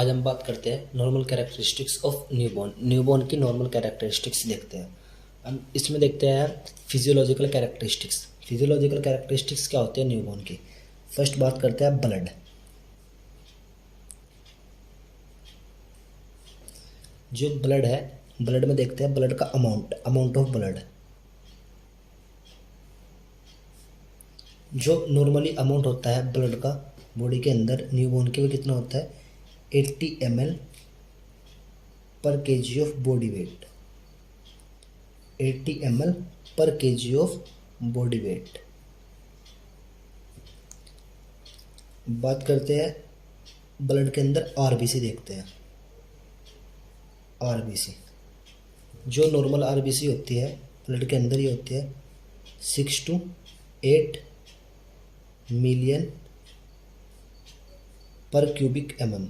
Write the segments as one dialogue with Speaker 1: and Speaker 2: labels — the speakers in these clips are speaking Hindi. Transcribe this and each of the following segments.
Speaker 1: आज हम बात करते हैं normal characteristics of newborn. Newborn की नॉर्मल कैरेक्टरिस्टिक्स देखते हैं। हम इसमें देखते हैं फिजियोलॉजिकल कैरेक्टरिस्टिक्स। फिजियोलॉजिकल कैरेक्टरिस्टिक्स क्या होते हैं न्यूबॉर्न की। फर्स्ट बात करते हैं ब्लड। जो ब्लड है, ब्लड में देखते हैं ब्लड का अमाउंट ऑफ ब्लड। जो नॉर्मली अमाउंट होता है ब्लड का बॉडी के अंदर न्यूबॉर्न के, वो कितना होता है 80 ml पर kg of body weight. 80 ml पर kg ऑफ बॉडी वेट। बात करते हैं ब्लड के अंदर आरबीसी देखते हैं। आरबीसी जो नॉर्मल आरबीसी होती है ब्लड के अंदर ही होती है 6 to 8 मिलियन पर क्यूबिक mm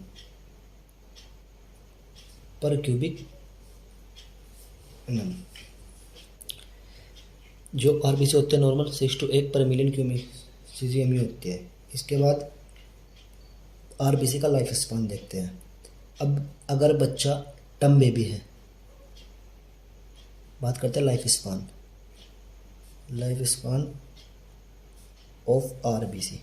Speaker 1: पर क्यूबिक mm। जो आरबीसी होते हैं नॉर्मल 6 to 8 पर मिलियन क्यूबिक सीजीएम होती है। इसके बाद आरबीसी का लाइफ स्पान देखते हैं। अब अगर बच्चा टर्म बेबी है, बात करते हैं life span of RBC.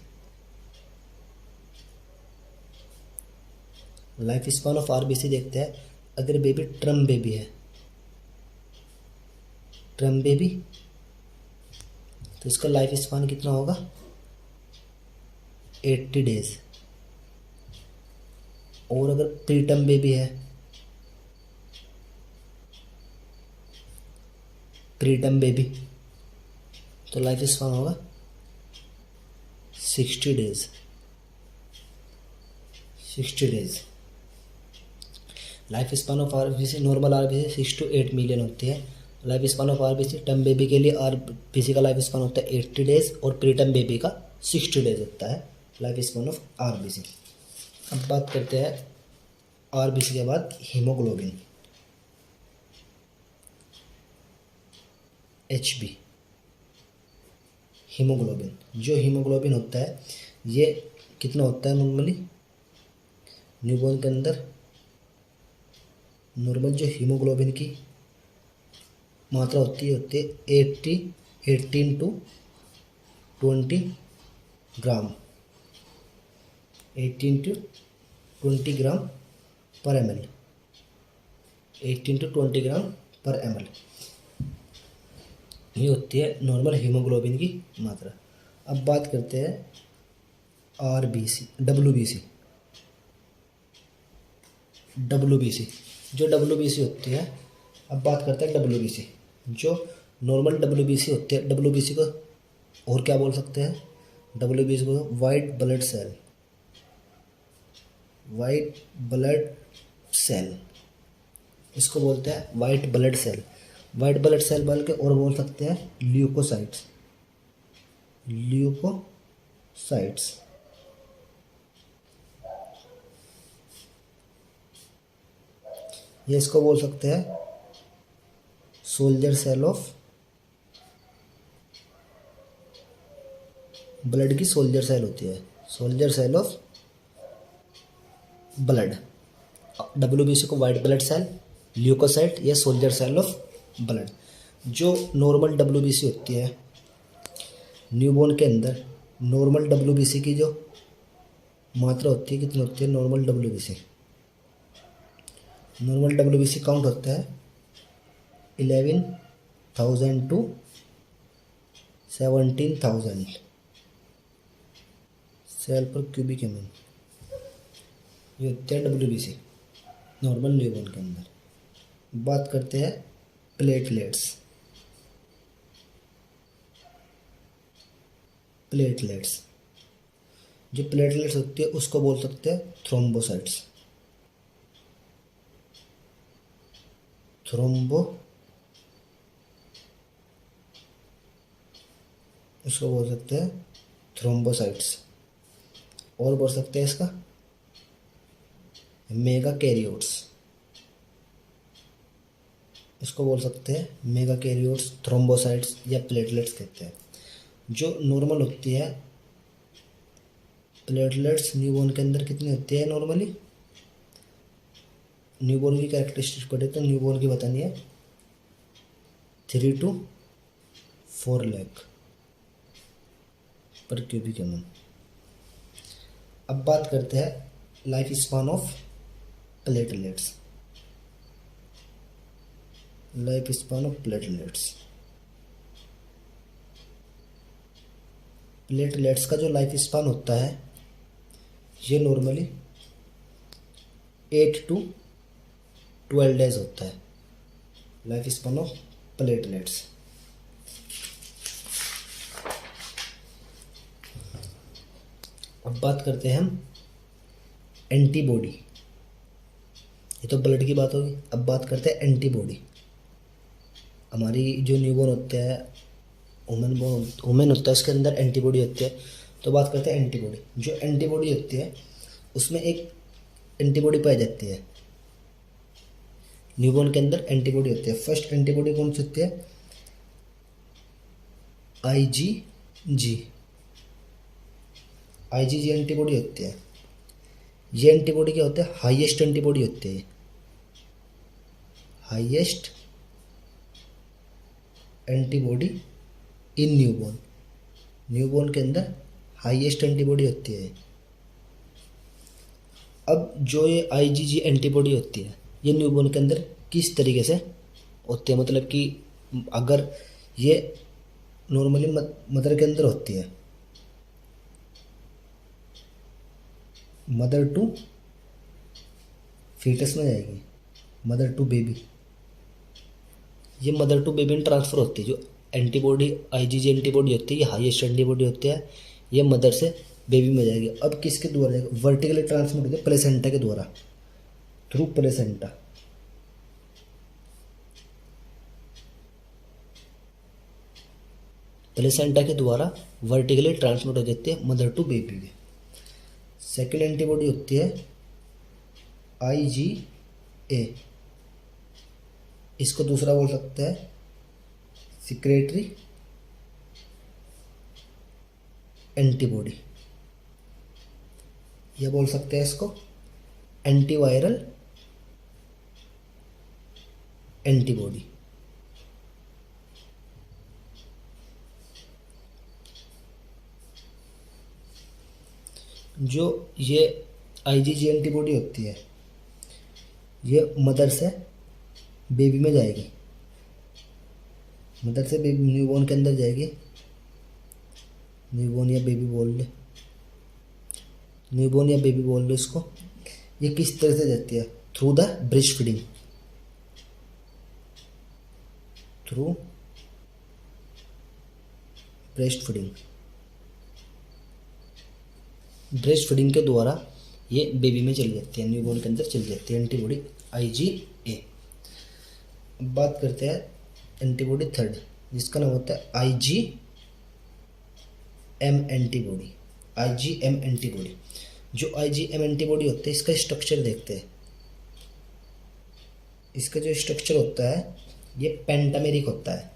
Speaker 1: Life span of RBC देखते हैं। अगर बेबी ट्रम बेबी है, ट्रम बेबी, तो इसका लाइफ स्पान कितना होगा 80 डेज। और अगर प्रीटर्म बेबी है, प्रीटर्म बेबी, तो लाइफ स्पान होगा 60 days. 60 days life span of RBC. Normal RBC 6 to 8 million होती है। Life span of RBC term baby के लिए आरबीसी का लाइफ स्पान होता है 80 डेज और प्रीटर्म बेबी का 60 डेज होता है लाइफ स्पान ऑफ आरबीसी। अब बात करते हैं आरबीसी के बाद हीमोग्लोबिन, एचबी। हीमोग्लोबिन, जो हीमोग्लोबिन होता है ये कितना होता है नॉर्मली न्यूबॉर्न के अंदर। नॉर्मल जो हीमोग्लोबिन की मात्रा होती है 18 to 20 ग्राम। 18 to 20 ग्राम पर ml। 18 to 20 ग्राम पर ml ये होती है नॉर्मल हीमोग्लोबिन की मात्रा। अब बात करते हैं आरबीसी, डब्ल्यूबीसी। जो डब्ल्यूबीसी होती है, अब बात करते हैं डब्ल्यूबीसी। जो नॉर्मल डब्ल्यूबीसी होती है, डब्ल्यूबीसी को और क्या बोल सकते हैं, डब्ल्यूबीसी को white blood cell. White blood cell इसको बोलते हैं white blood cell. White blood cell बोल के और बोल सकते हैं ल्यूकोसाइट्स। ल्यूकोसाइट्स ये इसको बोल सकते हैं सोल्जर सेल ऑफ ब्लड की सोल्जर सेल होती है, soldier cell of blood. WBC को वाइट ब्लड सेल, ल्यूकोसाइट या सोल्जर सेल ऑफ ब्लड। जो नॉर्मल डब्ल्यूबीसी होती है न्यूबॉर्न के अंदर, नॉर्मल डब्ल्यूबीसी की जो मात्रा होती है कितनी होती है नॉर्मल डब्ल्यूबीसी काउंट होता है 11,000 to 17,000 सेल पर क्यूबिक mm। ये होते हैं डब्ल्यूबीसी नॉर्मल न्यूबॉर्न के अंदर। बात करते हैं प्लेटलेट्स। जो प्लेटलेट्स होती है उसको बोल सकते हैं थ्रोम्बोसाइट्स। इसको बोल सकते हैं थ्रोम्बोसाइट्स। और बोल सकते हैं इसका मेगा कैरियोट्स। इसको बोल सकते हैं मेगा कैरियोट्स, थ्रोम्बोसाइट्स या प्लेटलेट्स कहते हैं। जो नॉर्मल होती है प्लेटलेट्स न्यूबॉर्न के अंदर कितनी होती है नॉर्मली न्यूबॉर्न की कैरेक्टरिस्टिक पढ़े तो न्यूबॉर्न की बतानी है 3 to 4 लाख पर क्यूबिक एम। अब बात करते हैं life span of platelets. Life span of platelets, platelets का जो लाइफ स्पान होता है ये नॉर्मली 8 to 12 डेज होता है, लाइफ स्पान ऑफ प्लेटलेट्स। अब बात करते हैं हम एंटीबॉडी, ये तो ब्लड की बात होगी। अब बात करते हैं एंटीबॉडी। हमारी जो न्यूबॉर्न होता है, वुमेन होता है, उसके अंदर एंटीबॉडी होती है। तो बात करते हैं एंटीबॉडी। जो एंटीबॉडी होती है उसमें एक एंटीबॉडी पाई जाती है, न्यूबॉर्न के अंदर एंटीबॉडी होती है। फर्स्ट एंटीबॉडी कौन सी होती है? IgG। IgG एंटीबॉडी होती है। ये एंटीबॉडी क्या होता है? हाईएस्ट एंटीबॉडी होती है, highest antibody in newborn. Newborn के अंदर हाईएस्ट एंटीबॉडी होती है। अब जो ये IgG एंटीबॉडी होती है ये न्यूबॉर्न के अंदर किस तरीके से होती है, मतलब कि अगर ये नॉर्मली मदर के अंदर होती है, मदर टू फीटस में जाएगी, मदर टू बेबी, ये मदर टू बेबी में ट्रांसफ़र होती है। जो एंटीबॉडी IgG एंटीबॉडी होती है ये हाईएस्ट एंटीबॉडी होती है, ये मदर से बेबी में जाएगी। अब किसके द्वारा जाएगी? वर्टिकली ट्रांसमिट होती है प्लेसेंटा के द्वारा, थ्रू प्लेसेंटा। प्लेसेंटा के द्वारा वर्टिकली ट्रांसमिट हो जाती है मदर टू बेबी के। सेकेंड एंटीबॉडी होती है IgA, इसको दूसरा बोल सकते हैं सिक्रेटरी एंटीबॉडी, यह बोल सकते हैं इसको एंटीवायरल एंटीबॉडी। जो ये IgG एंटीबॉडी होती है ये मदर से बेबी में जाएगी, मदर से बेबी न्यूबॉर्न के अंदर जाएगी। न्यूबॉर्न या बेबी बोल ले, न्यूबॉर्न या बेबी बोल लो इसको। ये किस तरह से जाती है? Through the breast feeding, through breast feeding. Breast feeding के द्वारा ये बेबी में चली जाती है, न्यूबॉर्न के अंदर चली जाती है एंटीबॉडी IgA। अब बात करते हैं एंटीबॉडी थर्ड, जिसका नाम होता है IgM एंटीबॉडी। IgM एंटीबॉडी, जो IgM एंटीबॉडी होते हैं इसका स्ट्रक्चर देखते हैं। इसका जो स्ट्रक्चर होता है ये पेंटामेरिक होता है,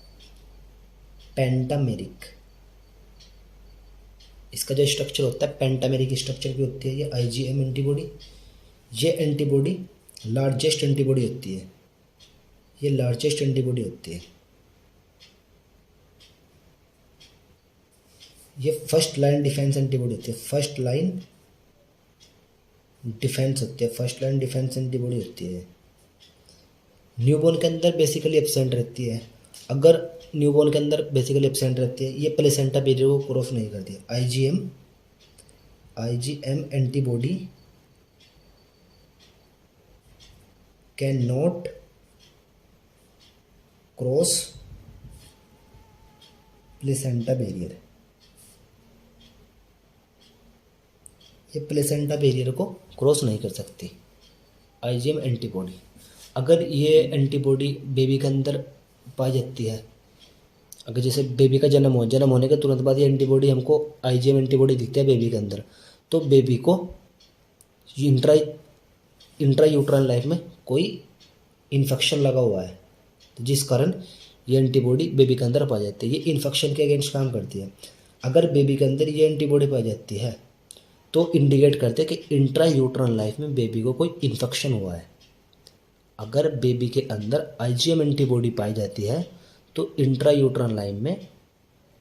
Speaker 1: पेंटामेरिक। इसका जो स्ट्रक्चर होता है पेंटामेरिक स्ट्रक्चर की होती है ये IgM एंटीबॉडी। ये एंटीबॉडी लार्जेस्ट एंटीबॉडी होती है, ये लार्जेस्ट एंटीबॉडी होती है। ये फर्स्ट लाइन डिफेंस एंटीबॉडी होती है, फर्स्ट लाइन डिफेंस होती है, फर्स्ट लाइन डिफेंस एंटीबॉडी होती है। न्यूबॉर्न के अंदर बेसिकली एब्सेंट रहती है। अगर न्यूबॉर्न के अंदर बेसिकली एब्सेंट रहती है, ये प्लेसेंटा बैरियर को क्रॉस नहीं करती है। IgM antibody can not cross placenta barrier, ये प्लेसेंटा बैरियर को क्रॉस नहीं कर सकती IgM एंटीबॉडी। अगर ये एंटीबॉडी बेबी के अंदर पाई जाती है, अगर जैसे बेबी का जन्म होने के तुरंत बाद ये एंटीबॉडी हमको IgM एंटीबॉडी दिखती है बेबी के अंदर, तो बेबी को इंट्रा यूट्राइन लाइफ में कोई इन्फेक्शन लगा हुआ है, तो जिस कारण ये एंटीबॉडी बेबी के अंदर पाई जाती है। ये इन्फेक्शन के अगेंस्ट काम करती है। अगर बेबी के अंदर ये एंटीबॉडी पाई जाती है तो इंडिकेट करते हैं कि इंट्रा यूट्राइन लाइफ में बेबी को कोई इन्फेक्शन हुआ है। अगर बेबी के अंदर आईजीएम एंटीबॉडी पाई जाती है तो इंट्रा यूट्राइन लाइन में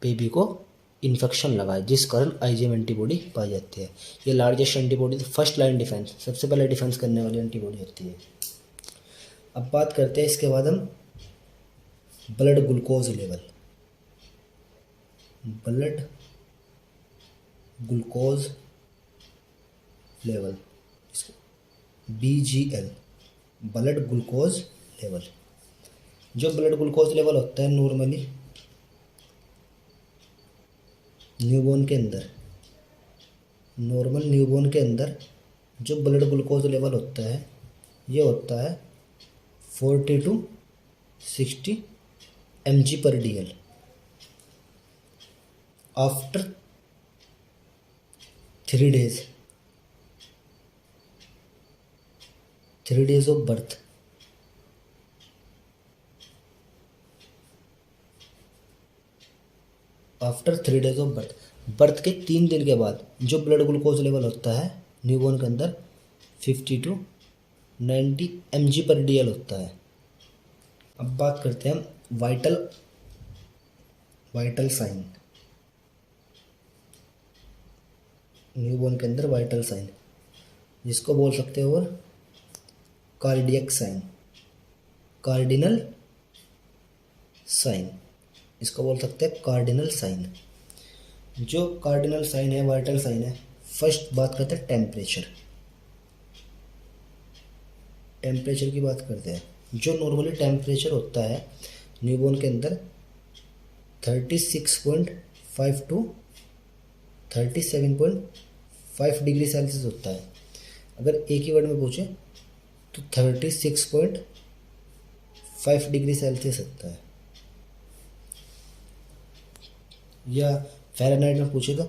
Speaker 1: बेबी को इन्फेक्शन लगा है, जिस कारण आईजीएम एंटीबॉडी पाई जाती है। ये largest antibody, first line defence, सबसे पहले डिफेंस करने वाली एंटीबॉडी होती है। अब बात करते हैं इसके बाद हम blood glucose level. Blood glucose level, BGL, blood glucose level. जो ब्लड ग्लूकोज लेवल होता है नॉर्मली न्यूबॉर्न के अंदर, नॉर्मल न्यूबॉर्न के अंदर जो ब्लड ग्लूकोज लेवल होता है ये होता है 40 to 60 mg/dl after 3 days of birth. After 3 days of birth, birth के 3 दिन के बाद जो ब्लड ग्लूकोज लेवल होता है न्यूबॉर्न के अंदर 50 to 90 mg/dl होता है। अब बात करते हैं हम वाइटल साइन। न्यूबॉर्न के अंदर वाइटल साइन, जिसको बोल सकते हो और कार्डियक साइन, कार्डिनल साइन, इसको बोल सकते हैं कार्डिनल साइन। जो कार्डिनल साइन है, वाइटल साइन है, फर्स्ट बात करते हैं टेम्परेचर। टेम्परेचर की बात करते हैं। जो नॉर्मली टेम्परेचर होता है न्यूबॉर्न के अंदर 36.5 to 37.5 डिग्री सेल्सियस होता है। अगर एक ही वर्ड में पूछे तो 36.5 डिग्री सेल्सियस होता है, या फ़ारेनहाइट में पूछे तो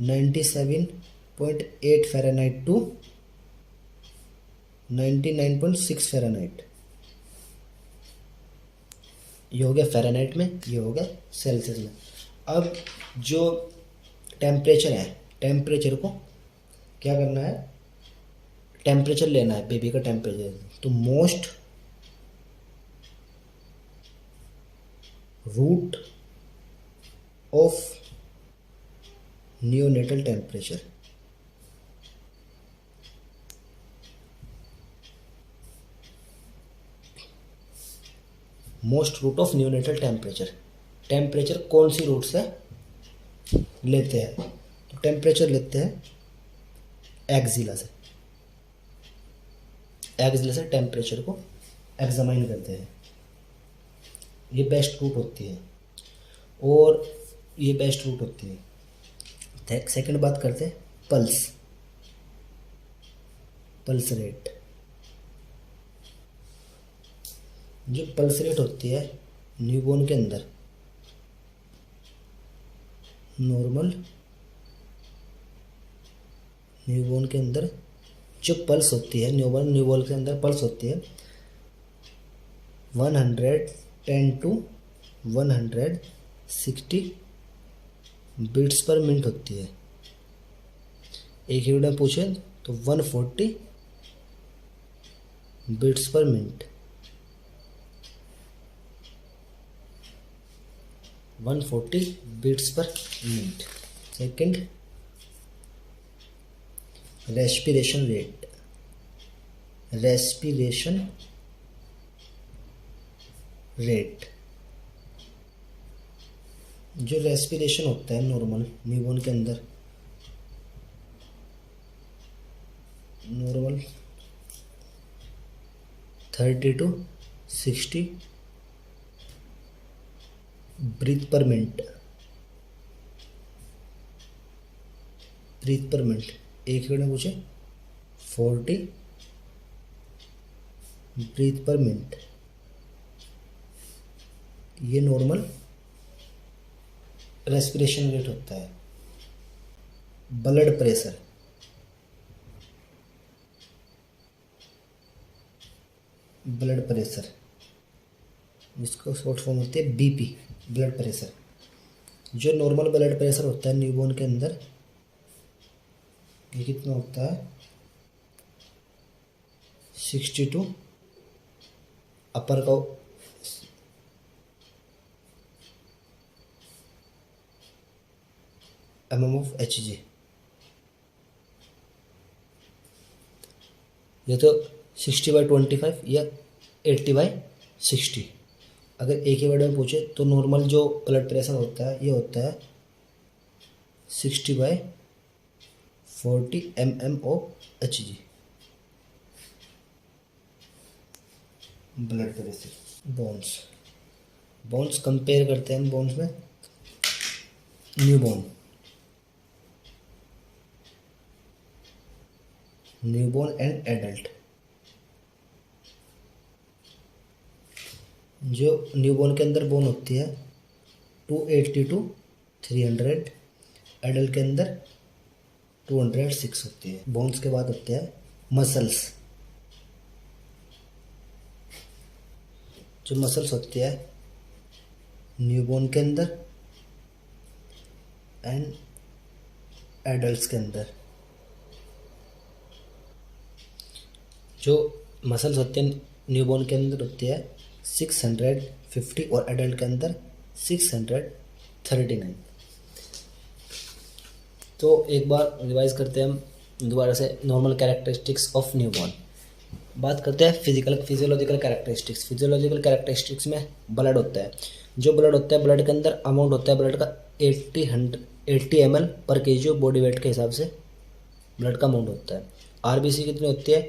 Speaker 1: 97.8 फ़ारेनहाइट टू 99.6 फ़ारेनहाइट। ये हो गया फ़ारेनहाइट में, ये हो गया सेल्सियस में। अब जो टेम्परेचर है, टेम्परेचर को क्या करना है, टेम्परेचर लेना है बेबी का टेम्परेचर। तो most route of neonatal temperature, most route of neonatal temperature. Temperature कौन सी रूट से लेते हैं? तो टेम्परेचर लेते हैं एक्सिला से। एक्सिला से टेम्परेचर को एग्जामाइन करते हैं। ये बेस्ट रूट होती है और ये बेस्ट रूट होती है। सेकंड बात करते हैं पल्स, पल्स रेट। जो पल्स रेट होती है न्यूबॉर्न के अंदर, नॉर्मल न्यूबॉर्न के अंदर जो पल्स होती है, न्यूबॉर्न के अंदर पल्स होती है 110 to 160 बीट्स पर मिनट होती है। एक ही में पूछे तो 140 beats per minute, 140 beats per minute. Second respiration rate, respiration rate. जो रेस्पिरेशन होता है नॉर्मल न्यूबॉर्न के अंदर, normal 30 to 60 breath per minute, breath per minute. एक मिनट में पूछे 40 ब्रीथ पर मिनट। ये नॉर्मल रेस्पिरेशन रेट होता है। ब्लड प्रेशर, ब्लड प्रेशर जिसको शॉर्ट फॉर्म होती है बीपी, ब्लड प्रेशर। जो नॉर्मल ब्लड प्रेशर होता है न्यूबॉर्न के अंदर, ये कितना होता है 60 to अपर को mm/Hg, ये तो 60/25 या 80/60। अगर एक ही वर्ड में पूछे तो नॉर्मल जो ब्लड प्रेशर होता है ये होता है 60/40 mmOHg blood pressure. Bones compare करते हैं हम बोन्स में। Newborn and adult. जो न्यूबॉर्न के अंदर बोन होती है 280 to 300, एडल्ट के अंदर 206 होती है। बोन्स के बाद होते हैं मसल्स। जो मसल्स होती है न्यूबॉर्न के अंदर एंड एडल्ट्स के अंदर। जो मसल्स होते हैं न्यूबॉर्न के अंदर होती है 650 और एडल्ट के अंदर 639। तो एक बार रिवाइज करते हैं हम दोबारा से नॉर्मल कैरेक्टरिस्टिक्स ऑफ न्यूबॉर्न। बात करते हैं फिजियोलॉजिकल कैरेक्टरिस्टिक्स में ब्लड होता है। जो ब्लड होता है ब्लड के अंदर अमाउंट होता है ब्लड का 80 ml पर केजी बॉडी वेट के हिसाब से ब्लड का अमाउंट होता है। आरबीसी कितनी होती है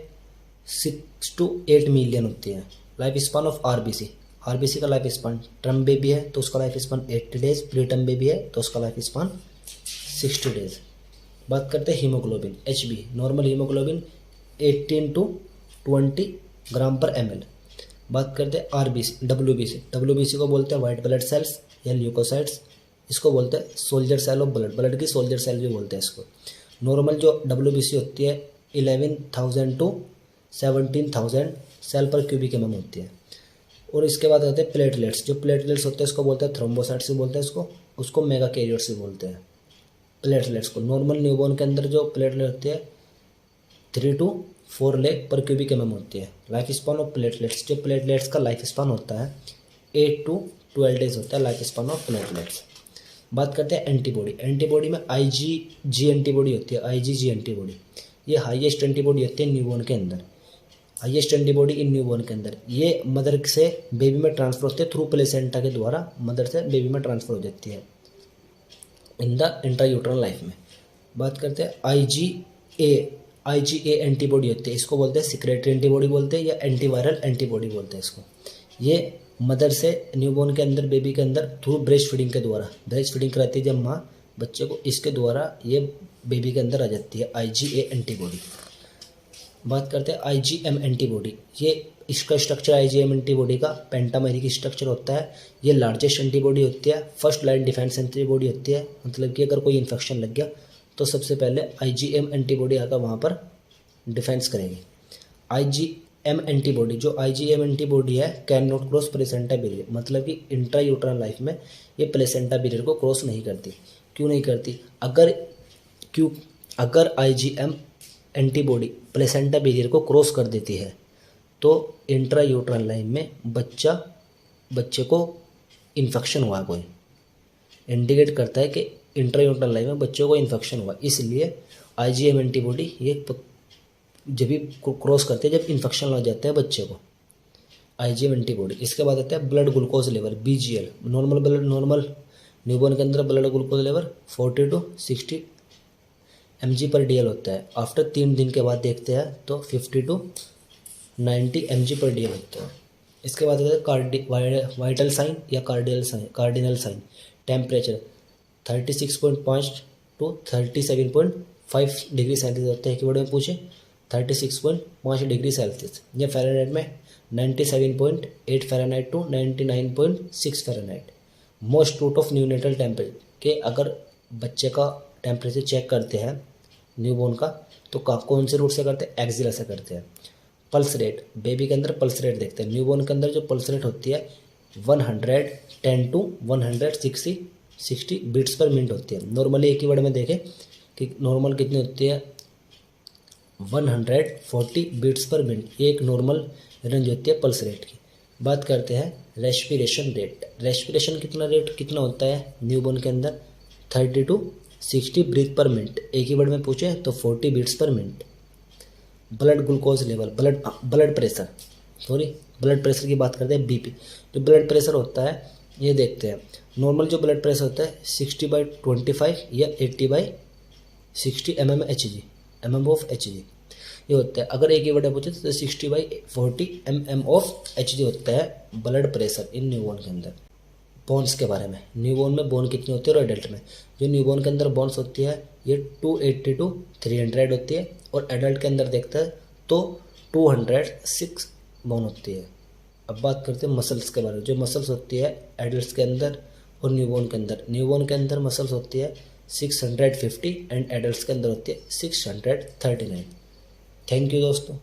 Speaker 1: 6 to 8 मिलियन होती है। लाइफ स्पान ऑफ आरबीसी का लाइफ स्पान, टर्म बेबी है तो उसका life span 80 days, pre term baby है तो उसका लाइफ स्पान 60 डेज। बात करते हैं haemoglobin HB. Normal haemoglobin 18 to 20 ग्राम पर ml। बात करते हैं आरबीसी डब्ल्यूबीसी को बोलते हैं वाइट ब्लड सेल्स या ल्यूकोसाइट्स। इसको बोलते हैं सोल्जर सेल ऑफ ब्लड की सोल्जर सेल भी बोलते हैं इसको। नॉर्मल जो डब्ल्यूबीसी होती है 11,000 to 17,000 सेल पर क्यूबिक mm होती है। और इसके बाद आते हैं प्लेटलेट्स। जो प्लेटलेट्स होते हैं इसको बोलते हैं थ्रोम्बोसाइट्स भी बोलते हैं उसको मेगा कैरियर्स भी बोलते हैं प्लेटलेट्स को। नॉर्मल न्यूबॉर्न के अंदर जो प्लेटलेट होती है 3 to 4 लाख पर क्यूबिक mm होती है। Life span of platelets. जो प्लेटलेट्स का लाइफ स्पान होता है 8 to 12 डेज होता है लाइफ स्पान ऑफ प्लेटलेट्स। बात करते हैं एंटीबॉडी में IgG एंटीबॉडी होती है। IgG एंटीबॉडी ये हाईएस्ट एंटीबॉडी होती है न्यूबॉर्न के अंदर। हाईएस्ट एंटीबॉडी इन न्यूबॉर्न के अंदर ये मदर से बेबी में ट्रांसफर होती है थ्रू प्लेसेंटा के द्वारा मदर से बेबी में ट्रांसफर हो जाती है इन द इंट्रायूट्रल लाइफ में। बात करते हैं IgA एंटीबॉडी होती है। इसको बोलते हैं सिक्रेटरी एंटीबॉडी बोलते हैं या एंटीवायरल एंटीबॉडी बोलते हैं इसको। ये मदर से न्यूबॉर्न के अंदर बेबी के अंदर थ्रू ब्रेस्ट फीडिंग के द्वारा, ब्रेस्ट फीडिंग कराती है जब माँ बच्चे को, इसके द्वारा ये बेबी के अंदर आ जाती है IgA एंटीबॉडी। बात करते हैं IgM एंटीबॉडी। ये इसका स्ट्रक्चर IgM एंटीबॉडी का पेंटामेरिक स्ट्रक्चर होता है। ये लार्जेस्ट एंटीबॉडी होती है, फर्स्ट लाइन डिफेंस एंटीबॉडी होती है। मतलब कि अगर कोई इन्फेक्शन लग गया तो सबसे पहले IgM एंटीबॉडी आकर वहाँ पर डिफेंस करेगी। IgM एंटीबॉडी, जो IgM एंटीबॉडी है can not cross placenta barrier. मतलब कि इंट्रायूट्रल लाइफ में ये प्लेसेंटा बैरियर को क्रॉस नहीं करती। क्यों नहीं करती? अगर IgM एंटीबॉडी प्लेसेंटा बैरियर को क्रॉस कर देती है तो इंट्रायूट्रल लाइन में बच्चे को इन्फेक्शन हुआ, कोई इंडिकेट करता है कि इंट्रायूट्रल लाइन में बच्चों को इन्फेक्शन हुआ। इसलिए IgM एंटीबॉडी ये जब भी क्रॉस करते हैं जब इन्फेक्शन लग जाता है बच्चे को, IgM एंटीबॉडी। इसके बाद आता है blood glucose level BGL। Normal newborn के अंदर blood glucose level 40 to 60 mg/dl होता है। आफ्टर 3 दिन के बाद देखते हैं तो 50 to 90 mg/dl होता है। इसके बाद आता है वाइटल साइन या cardinal sign. Temperature 36.5 to 37.5 degree Celsius होता है। एक वर्ड में पूछे 36.5 डिग्री सेल्सियस। या फ़ारेनहाइट में 97.8 Fahrenheit to 99.6 Fahrenheit. Most route of neonatal temperature के अगर बच्चे का टेम्परेचर चेक करते हैं न्यूबॉर्न का तो कौन से रूट से करते हैं? एक्सिला से करते हैं। पल्स रेट, बेबी के अंदर पल्स रेट देखते हैं। न्यूबॉर्न के अंदर जो पल्स रेट होती है 110 to 160 बीट्स पर मिनट होती है। नॉर्मली एक ही वर्ड में देखें कि नॉर्मल कितनी होती है 140 बीट्स पर मिनट। ये एक नॉर्मल रेंज होती है पल्स रेट की। बात करते हैं रेस्पिरेशन रेट। रेस्पिरेशन कितना होता है न्यूबॉर्न के अंदर 30 to 60 ब्रीथ पर मिनट। एक ही वर्ड में पूछे तो 40 beats per minute. Blood glucose level, blood pressure की बात करते हैं बीपी। जो ब्लड प्रेशर होता है ये देखते हैं। नॉर्मल जो ब्लड प्रेशर होता है 60/25 या 80/60 mm/Hg ये होता है। अगर एक ही वर्ड पूछे तो 60/40 mm/Hg होता है ब्लड प्रेशर इन न्यूबॉर्न के अंदर। बोन्स के बारे में, न्यूबॉर्न में बोन कितनी होती है और एडल्ट में। जो न्यूबॉर्न के अंदर बोन्स होती है ये 280 to 300 होती है, और एडल्ट के अंदर देखते हैं तो 206 बोन होती है। अब बात करते हैं मसल्स के बारे में। जो मसल्स होती है एडल्ट के अंदर और न्यूबॉर्न के अंदर, न्यूबॉर्न के अंदर मसल्स होती है 650 एंड एडल्ट के अंदर होती है 639। थैंक यू दोस्तों।